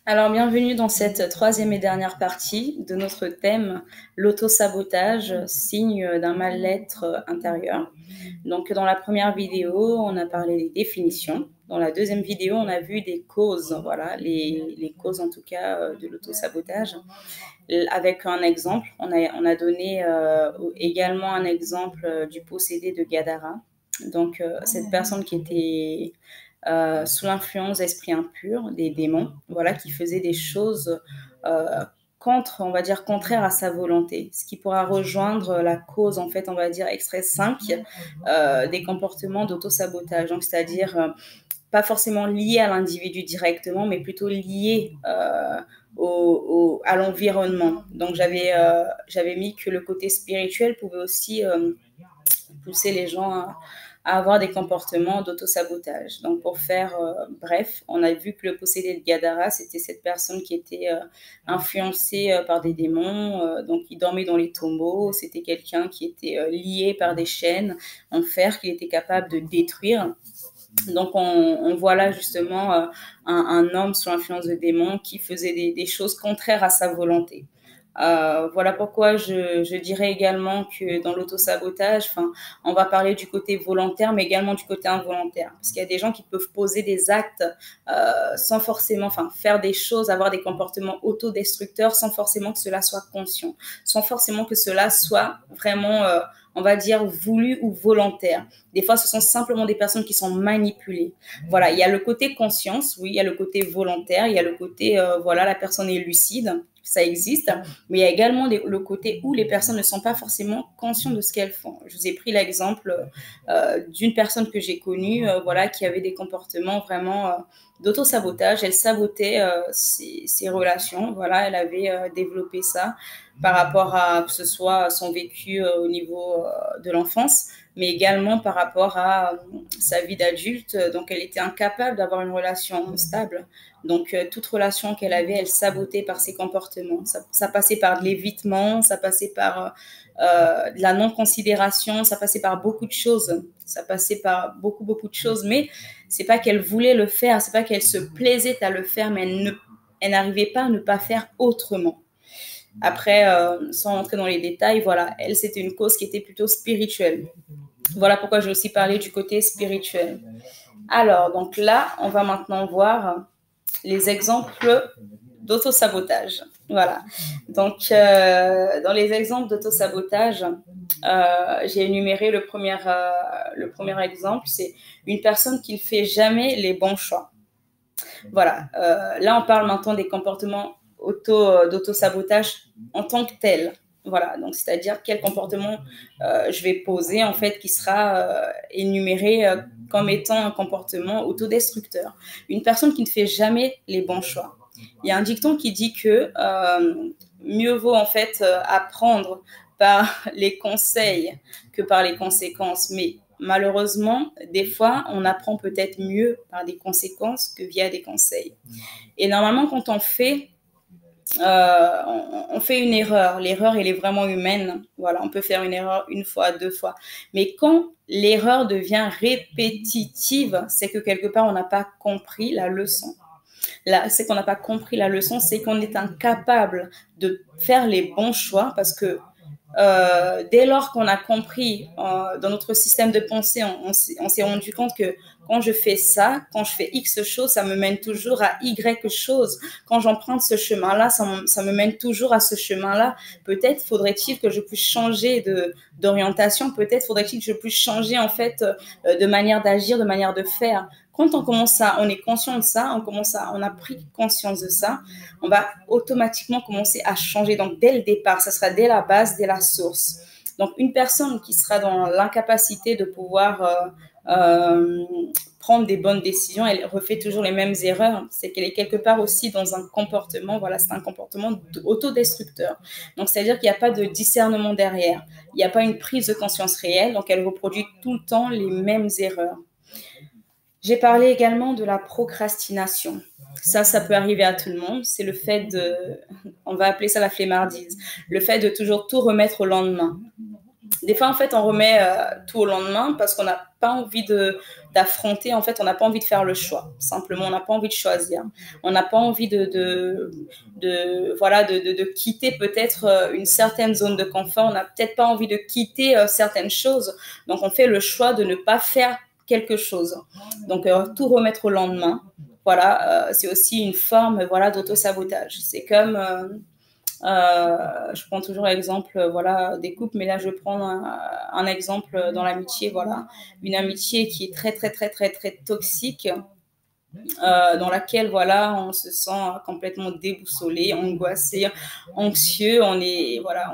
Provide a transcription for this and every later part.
Alors, bienvenue dans cette troisième et dernière partie de notre thème, l'auto-sabotage, signe d'un mal-être intérieur. Donc, dans la première vidéo, on a parlé des définitions. Dans la deuxième vidéo, on a vu des causes, voilà, les causes en tout cas de l'auto-sabotage. Avec un exemple, on a donné également un exemple du possédé de Gadara. Donc, cette personne qui était sous l'influence d'esprits impurs, des démons, voilà, qui faisaient des choses contre, on va dire, contraire à sa volonté, ce qui pourra rejoindre la cause, en fait, on va dire, extrait 5 des comportements d'auto-sabotage, donc c'est-à-dire pas forcément liés à l'individu directement, mais plutôt liés à l'environnement. Donc j'avais mis que le côté spirituel pouvait aussi pousser les gens à avoir des comportements d'auto-sabotage. Donc, pour faire bref, on a vu que le possédé de Gadara, c'était cette personne qui était influencée par des démons. Donc, il dormait dans les tombeaux. C'était quelqu'un qui était lié par des chaînes en fer qu'il était capable de détruire. Donc, on voit là justement un homme sous l'influence de démons qui faisait des choses contraires à sa volonté. Voilà pourquoi je dirais également que dans l'auto-sabotage, on va parler du côté volontaire, mais également du côté involontaire. Parce qu'il y a des gens qui peuvent poser des actes sans forcément, faire des choses, avoir des comportements autodestructeurs sans forcément que cela soit conscient, sans forcément que cela soit vraiment, on va dire, voulu ou volontaire. Des fois, ce sont simplement des personnes qui sont manipulées. Voilà, il y a le côté conscience, oui, il y a le côté volontaire, il y a le côté, voilà, la personne est lucide, ça existe, mais il y a également le côté où les personnes ne sont pas forcément conscientes de ce qu'elles font. Je vous ai pris l'exemple d'une personne que j'ai connue, voilà, qui avait des comportements vraiment d'auto-sabotage. Elle sabotait ses relations, voilà, elle avait développé ça par rapport à que ce soit son vécu au niveau de l'enfance, mais également par rapport à sa vie d'adulte. Donc, elle était incapable d'avoir une relation stable. Donc, toute relation qu'elle avait, elle sabotait par ses comportements. Ça passait par de l'évitement, ça passait par de la non-considération, ça passait par beaucoup de choses. Ça passait par beaucoup, beaucoup de choses. Mais c'est pas qu'elle voulait le faire, c'est pas qu'elle se plaisait à le faire, mais elle n'arrivait pas à ne pas faire autrement. Après, sans rentrer dans les détails, voilà, elle, c'était une cause qui était plutôt spirituelle. Voilà pourquoi j'ai aussi parlé du côté spirituel. Alors, donc là, on va maintenant voir les exemples d'auto-sabotage. Voilà. Donc, dans les exemples d'auto-sabotage, j'ai énuméré le premier exemple, c'est une personne qui ne fait jamais les bons choix. Voilà. Là, on parle maintenant des comportements d'auto-sabotage en tant que tel. Voilà, donc c'est-à-dire quel comportement je vais poser en fait qui sera énuméré comme étant un comportement autodestructeur. Une personne qui ne fait jamais les bons choix. Il y a un dicton qui dit que mieux vaut en fait apprendre par les conseils que par les conséquences, mais malheureusement, des fois, on apprend peut-être mieux par des conséquences que via des conseils. Et normalement, quand on fait on fait une erreur. L'erreur, elle est vraiment humaine. Voilà, on peut faire une erreur une fois, deux fois. Mais quand l'erreur devient répétitive, c'est que quelque part, on n'a pas compris la leçon. Là, c'est qu'on n'a pas compris la leçon, c'est qu'on est incapable de faire les bons choix parce que dès lors qu'on a compris dans notre système de pensée, on s'est rendu compte que quand je fais ça, quand je fais X chose, ça me mène toujours à Y chose. Quand j'emprunte ce chemin-là, ça me mène toujours à ce chemin-là. Peut-être faudrait-il que je puisse changer d'orientation. Peut-être faudrait-il que je puisse changer en fait de manière d'agir, de manière de faire. Quand on commence on est conscient de ça, on a pris conscience de ça, on va automatiquement commencer à changer. Donc, dès le départ, ça sera dès la base, dès la source. Donc, une personne qui sera dans l'incapacité de pouvoir prendre des bonnes décisions, elle refait toujours les mêmes erreurs. C'est qu'elle est quelque part aussi dans un comportement, voilà, c'est un comportement autodestructeur. Donc, c'est-à-dire qu'il n'y a pas de discernement derrière. Il n'y a pas une prise de conscience réelle. Donc, elle reproduit tout le temps les mêmes erreurs. J'ai parlé également de la procrastination. Ça peut arriver à tout le monde. C'est le fait on va appeler ça la flemmardise, le fait de toujours tout remettre au lendemain. Des fois, en fait, on remet tout au lendemain parce qu'on n'a pas envie d'affronter, en fait, on n'a pas envie de faire le choix. Simplement, on n'a pas envie de choisir. On n'a pas envie voilà, de quitter peut-être une certaine zone de confort. On n'a peut-être pas envie de quitter certaines choses. Donc, on fait le choix de ne pas faire quelque chose. Donc, tout remettre au lendemain. Voilà, c'est aussi une forme, voilà, d'auto-sabotage. C'est comme... je prends toujours l'exemple voilà, des couples, mais là je prends un exemple dans l'amitié, voilà, une amitié qui est très très très très très toxique, dans laquelle voilà, on se sent complètement déboussolé, angoissé, anxieux, voilà,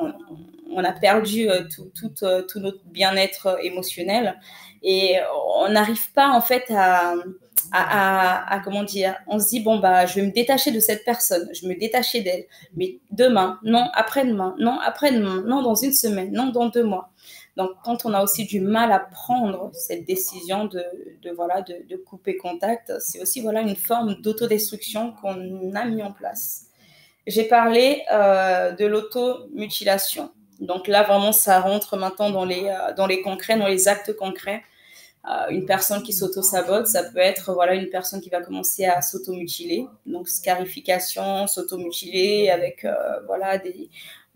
on a perdu tout notre bien-être émotionnel et on n'arrive pas en fait comment dire, on se dit bon bah je vais me détacher de cette personne, je vais me détacher d'elle, mais demain, non après-demain, non après-demain, non dans une semaine, non dans 2 mois. Donc quand on a aussi du mal à prendre cette décision de couper contact, c'est aussi voilà une forme d'autodestruction qu'on a mis en place. J'ai parlé de l'automutilation. Donc là vraiment ça rentre maintenant dans les concrets, dans les actes concrets. Une personne qui s'auto-sabote, ça peut être voilà, une personne qui va commencer à s'automutiler, donc scarification, s'automutiler avec voilà,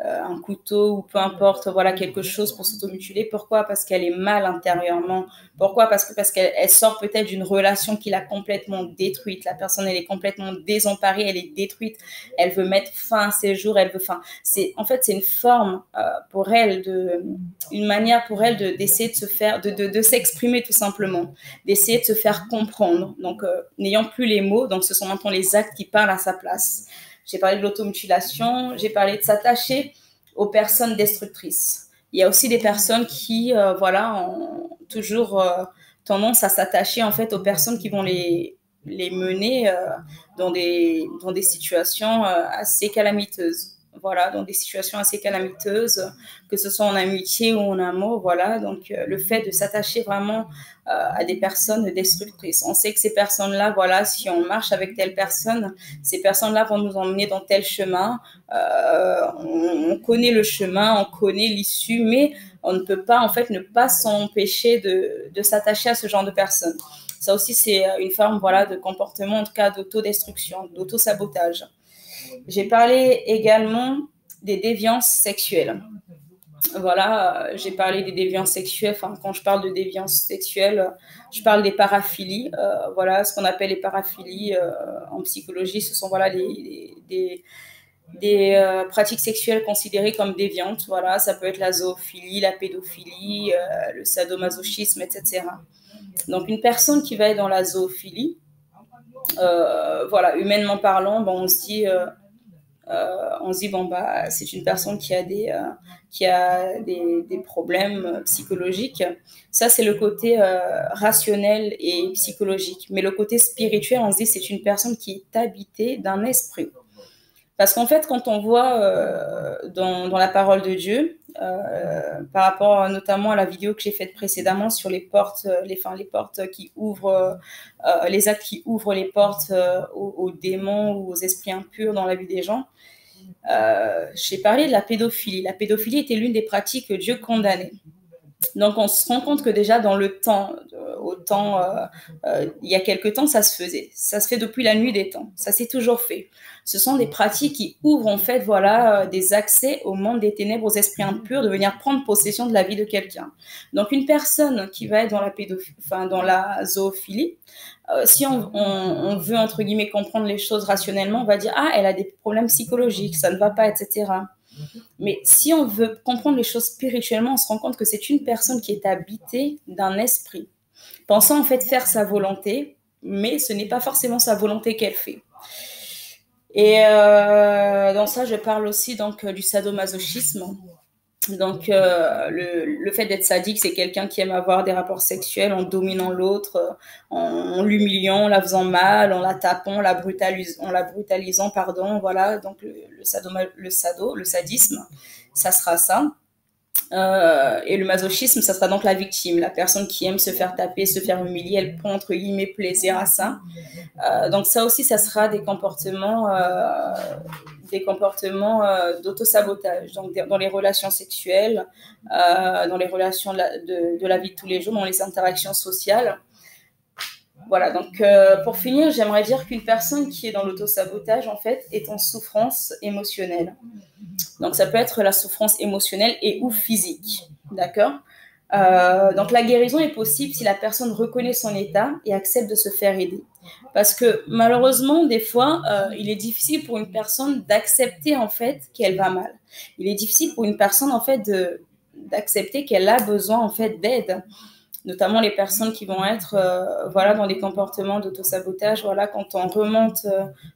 un couteau ou peu importe, voilà, quelque chose pour s'automutiler. Pourquoi? Parce qu'elle est mal intérieurement. Pourquoi? Parce qu'elle sort peut-être d'une relation qui l'a complètement détruite. La personne, elle est complètement désemparée, elle est détruite. Elle veut mettre fin à ses jours, elle veut fin. En fait, c'est une forme pour elle, une manière pour elle d'essayer de se faire, de s'exprimer tout simplement, d'essayer de se faire comprendre. Donc, n'ayant plus les mots, donc ce sont maintenant les actes qui parlent à sa place. J'ai parlé de l'automutilation, j'ai parlé de s'attacher aux personnes destructrices. Il y a aussi des personnes qui, voilà, ont toujours tendance à s'attacher en fait aux personnes qui vont les mener dans des situations assez calamiteuses. Voilà, dans des situations assez calamiteuses, que ce soit en amitié ou en amour, voilà. Donc, le fait de s'attacher vraiment à des personnes destructrices. On sait que ces personnes-là, voilà, si on marche avec telle personne, ces personnes-là vont nous emmener dans tel chemin. On connaît le chemin, on connaît l'issue, mais on ne peut pas, en fait, ne pas s'empêcher de s'attacher à ce genre de personnes. Ça aussi, c'est une forme, voilà, de comportement, en tout cas, d'autodestruction, d'auto-sabotage. J'ai parlé également des déviances sexuelles. Voilà, j'ai parlé des déviances sexuelles. Enfin, quand je parle de déviances sexuelles, je parle des paraphilies. Voilà, ce qu'on appelle les paraphilies en psychologie, ce sont voilà des pratiques sexuelles considérées comme déviantes. Voilà, ça peut être la zoophilie, la pédophilie, le sadomasochisme, etc. Donc, une personne qui va être dans la zoophilie, voilà, humainement parlant, bon, on se dit bon bah c'est une personne qui a des problèmes psychologiques. Ça c'est le côté rationnel et psychologique. Mais le côté spirituel, on se dit c'est une personne qui est habitée d'un esprit. Parce qu'en fait, quand on voit dans la parole de Dieu, par rapport notamment à la vidéo que j'ai faite précédemment sur les portes, les portes qui ouvrent, les actes qui ouvrent les portes aux démons ou aux esprits impurs dans la vie des gens, j'ai parlé de la pédophilie. La pédophilie était l'une des pratiques que Dieu condamnait. Donc, on se rend compte que déjà dans le temps, il y a quelque temps, ça se faisait. Ça se fait depuis la nuit des temps. Ça s'est toujours fait. Ce sont des pratiques qui ouvrent en fait, voilà, des accès au monde des ténèbres, aux esprits impurs, de venir prendre possession de la vie de quelqu'un. Donc, une personne qui va être dans la zoophilie, si on veut entre guillemets comprendre les choses rationnellement, on va dire elle a des problèmes psychologiques, ça ne va pas, etc. Mais si on veut comprendre les choses spirituellement, on se rend compte que c'est une personne qui est habitée d'un esprit, pensant en fait faire sa volonté, mais ce n'est pas forcément sa volonté qu'elle fait. Et dans ça, je parle aussi donc du sadomasochisme. Donc, le fait d'être sadique, c'est quelqu'un qui aime avoir des rapports sexuels en dominant l'autre, en l'humiliant, en la faisant mal, en la tapant, en la brutalisant, pardon, voilà. Donc, le sadisme, ça sera ça. Et le masochisme, ça sera donc la victime, la personne qui aime se faire taper, se faire humilier, elle prend entre guillemets plaisir à ça. Donc ça aussi, ça sera des comportements des comportements d'auto-sabotage, donc dans les relations sexuelles, dans les relations de la vie de tous les jours, dans les interactions sociales. Voilà, donc pour finir, j'aimerais dire qu'une personne qui est dans l'auto-sabotage, en fait, est en souffrance émotionnelle. Donc ça peut être la souffrance émotionnelle et ou physique, d'accord? Donc la guérison est possible si la personne reconnaît son état et accepte de se faire aider. Parce que malheureusement, des fois, il est difficile pour une personne d'accepter en fait qu'elle va mal. Il est difficile pour une personne en fait d'accepter qu'elle a besoin en fait d'aide. Notamment les personnes qui vont être voilà, dans des comportements d'autosabotage. Voilà, quand on remonte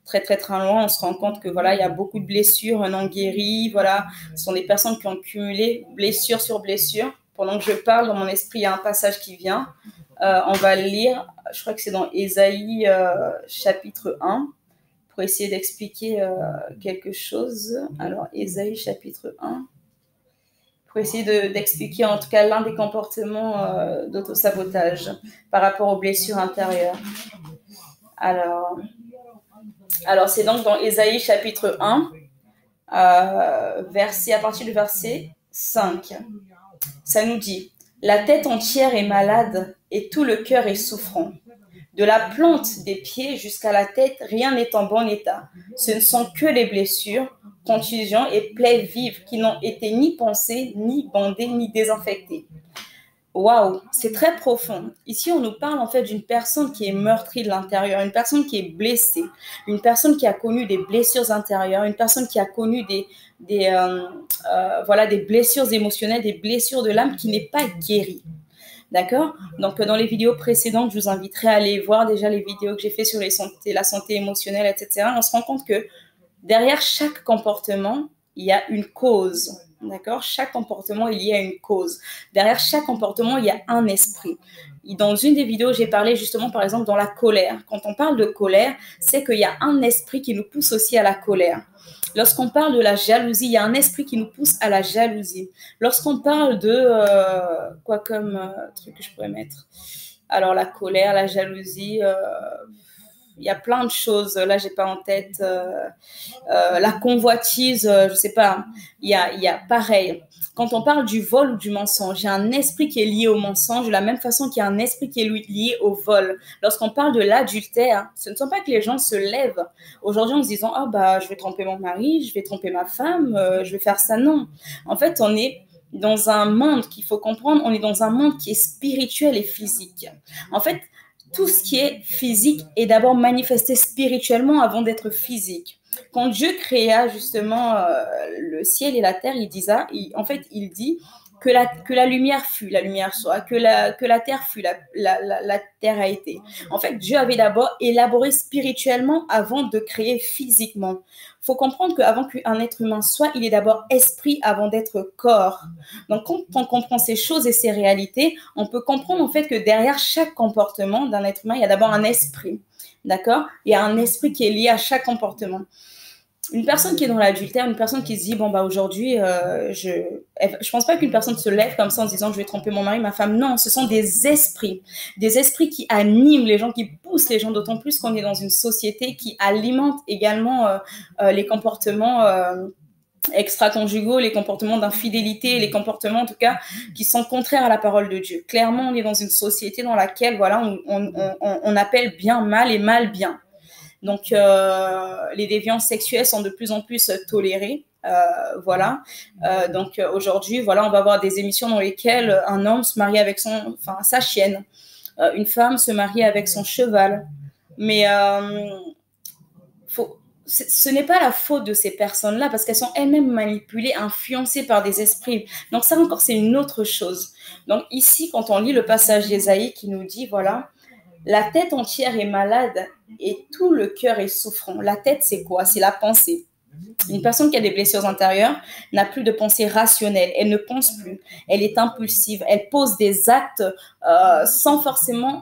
très loin, on se rend compte que voilà, il y a beaucoup de blessures non guéries. Voilà, ce sont des personnes qui ont cumulé blessure sur blessure. Pendant que je parle, dans mon esprit, il y a un passage qui vient. On va le lire, je crois que c'est dans Ésaïe chapitre 1, pour essayer d'expliquer quelque chose. Alors, Ésaïe chapitre 1. Pour essayer d'expliquer en tout cas l'un des comportements d'autosabotage par rapport aux blessures intérieures. Alors c'est donc dans Ésaïe chapitre 1, à partir du verset 5. Ça nous dit « La tête entière est malade et tout le cœur est souffrant. De la plante des pieds jusqu'à la tête, rien n'est en bon état. Ce ne sont que les blessures, contusions et plaies vives qui n'ont été ni pansées, ni bandées, ni désinfectées. » Waouh, c'est très profond. Ici, on nous parle en fait d'une personne qui est meurtrie de l'intérieur, une personne qui est blessée, une personne qui a connu des blessures intérieures, une personne qui a connu voilà, des blessures émotionnelles, des blessures de l'âme qui n'est pas guérie. D'accord? Donc, dans les vidéos précédentes, je vous inviterai à aller voir déjà les vidéos que j'ai fait sur la santé émotionnelle, etc. On se rend compte que derrière chaque comportement, il y a une cause. D'accord? Chaque comportement est lié à une cause. Derrière chaque comportement, il y a un esprit. Et dans une des vidéos, j'ai parlé justement, par exemple, dans la colère. Quand on parle de colère, c'est qu'il y a un esprit qui nous pousse aussi à la colère. Lorsqu'on parle de la jalousie, il y a un esprit qui nous pousse à la jalousie. Lorsqu'on parle de... quoi comme truc que je pourrais mettre? Alors, la colère, la jalousie... il y a plein de choses, là j'ai pas en tête, la convoitise, je sais pas, il y a pareil. Quand on parle du vol ou du mensonge, il y a un esprit qui est lié au mensonge de la même façon qu'il y a un esprit qui est lié au vol. Lorsqu'on parle de l'adultère, ce ne sont pas que les gens se lèvent aujourd'hui en se disant « Ah bah je vais tromper mon mari, je vais tromper ma femme, je vais faire ça ». Non, en fait on est dans un monde qu'il faut comprendre, on est dans un monde qui est spirituel et physique. En fait, tout ce qui est physique est d'abord manifesté spirituellement avant d'être physique. Quand Dieu créa justement le ciel et la terre, il dit que la lumière fut, la lumière soit, que la terre fut, la terre a été. En fait, Dieu avait d'abord élaboré spirituellement avant de créer physiquement. Il faut comprendre qu'avant qu'un être humain soit, il est d'abord esprit avant d'être corps. Donc, quand on comprend ces choses et ces réalités, on peut comprendre en fait que derrière chaque comportement d'un être humain, il y a d'abord un esprit. D'accord? Il y a un esprit qui est lié à chaque comportement. Une personne qui est dans l'adultère, une personne qui se dit, bon, bah aujourd'hui, je pense pas qu'une personne se lève comme ça en se disant, je vais tromper mon mari, ma femme. Non, ce sont des esprits qui animent les gens, qui poussent les gens, d'autant plus qu'on est dans une société qui alimente également les comportements extra-conjugaux, les comportements d'infidélité, les comportements en tout cas qui sont contraires à la parole de Dieu. Clairement, on est dans une société dans laquelle voilà, on appelle bien mal et mal bien. Donc, les déviances sexuelles sont de plus en plus tolérées. Voilà. Donc, aujourd'hui, voilà, on va avoir des émissions dans lesquelles un homme se marie avec sa chienne. Une femme se marie avec son cheval. Mais ce n'est pas la faute de ces personnes-là parce qu'elles sont elles-mêmes manipulées, influencées par des esprits. Donc, ça encore, c'est une autre chose. Donc, ici, quand on lit le passage d'Ésaïe qui nous dit, voilà, la tête entière est malade et tout le cœur est souffrant. La tête, c'est quoi? C'est la pensée. Une personne qui a des blessures intérieures n'a plus de pensée rationnelle. Elle ne pense plus. Elle est impulsive. Elle pose des actes sans forcément,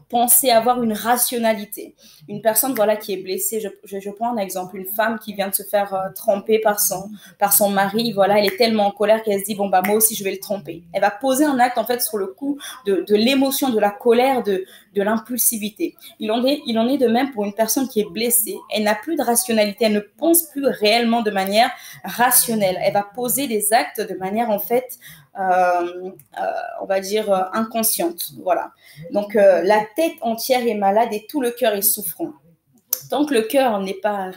penser avoir une rationalité. Une personne voilà, qui est blessée, je prends un exemple, une femme qui vient de se faire tromper par son mari, voilà, elle est tellement en colère qu'elle se dit, bon, bah, moi aussi, je vais le tromper. Elle va poser un acte, en fait, sur le coup de l'émotion, de la colère, de l'impulsivité. Il en est de même pour une personne qui est blessée, elle n'a plus de rationalité, elle ne pense plus réellement de manière rationnelle. Elle va poser des actes de manière en fait, on va dire inconsciente. Voilà. Donc la tête entière est malade et tout le cœur est souffrant. Tant que le cœur n'est pas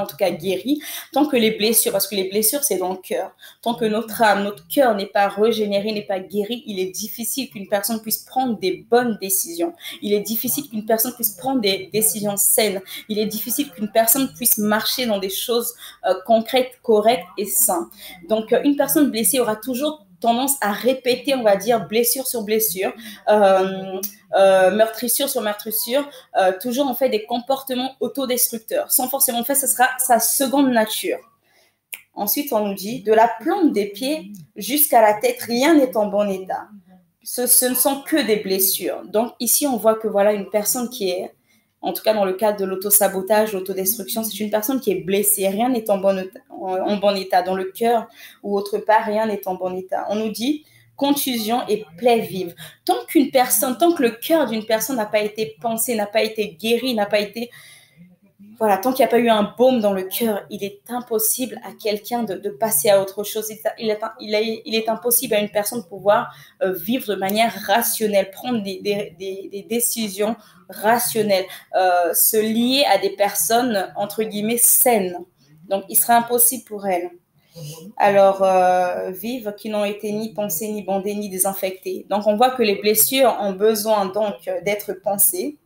en tout cas guéri, tant que les blessures, parce que les blessures c'est dans le cœur, tant que notre âme, notre cœur n'est pas régénéré, n'est pas guéri, il est difficile qu'une personne puisse prendre des bonnes décisions. Il est difficile qu'une personne puisse prendre des décisions saines. Il est difficile qu'une personne puisse marcher dans des choses concrètes, correctes et saines. Donc une personne blessée aura toujours tendance à répéter, on va dire, blessure sur blessure, meurtrissure sur meurtrissure, toujours en fait des comportements autodestructeurs. Sans forcément faire, ce sera sa seconde nature. Ensuite, on nous dit, de la plante des pieds jusqu'à la tête, rien n'est en bon état. Ce ne sont que des blessures. Donc ici, on voit que voilà une personne qui est, en tout cas dans le cadre de l'autosabotage, l'autodestruction, c'est une personne qui est blessée. Rien n'est en bon état. Dans le cœur ou autre part, rien n'est en bon état. On nous dit contusion et plaie vive. Tant que le cœur d'une personne n'a pas été pensé, n'a pas été guéri, n'a pas été... Voilà, tant qu'il n'y a pas eu un baume dans le cœur, il est impossible à quelqu'un de passer à autre chose. Il est impossible à une personne de pouvoir vivre de manière rationnelle, prendre des décisions rationnelles, se lier à des personnes, entre guillemets, saines. Donc, il sera impossible pour elle. Alors, vives qui n'ont été ni pensées, ni bandées, ni désinfectées. Donc, on voit que les blessures ont besoin donc d'être pensées.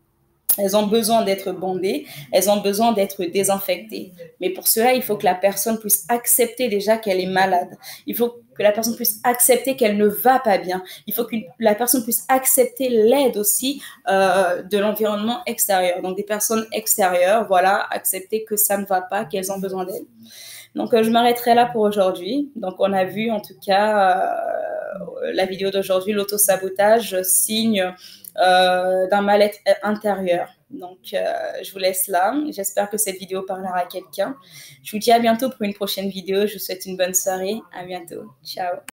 Elles ont besoin d'être bandées, elles ont besoin d'être désinfectées. Mais pour cela, il faut que la personne puisse accepter déjà qu'elle est malade. Il faut que la personne puisse accepter qu'elle ne va pas bien. Il faut que la personne puisse accepter l'aide aussi de l'environnement extérieur. Donc des personnes extérieures, voilà, accepter que ça ne va pas, qu'elles ont besoin d'aide. Donc je m'arrêterai là pour aujourd'hui. Donc on a vu en tout cas la vidéo d'aujourd'hui, l'autosabotage, signe d'un mal-être intérieur. Donc, je vous laisse là. J'espère que cette vidéo parlera à quelqu'un. Je vous dis à bientôt pour une prochaine vidéo. Je vous souhaite une bonne soirée. À bientôt. Ciao.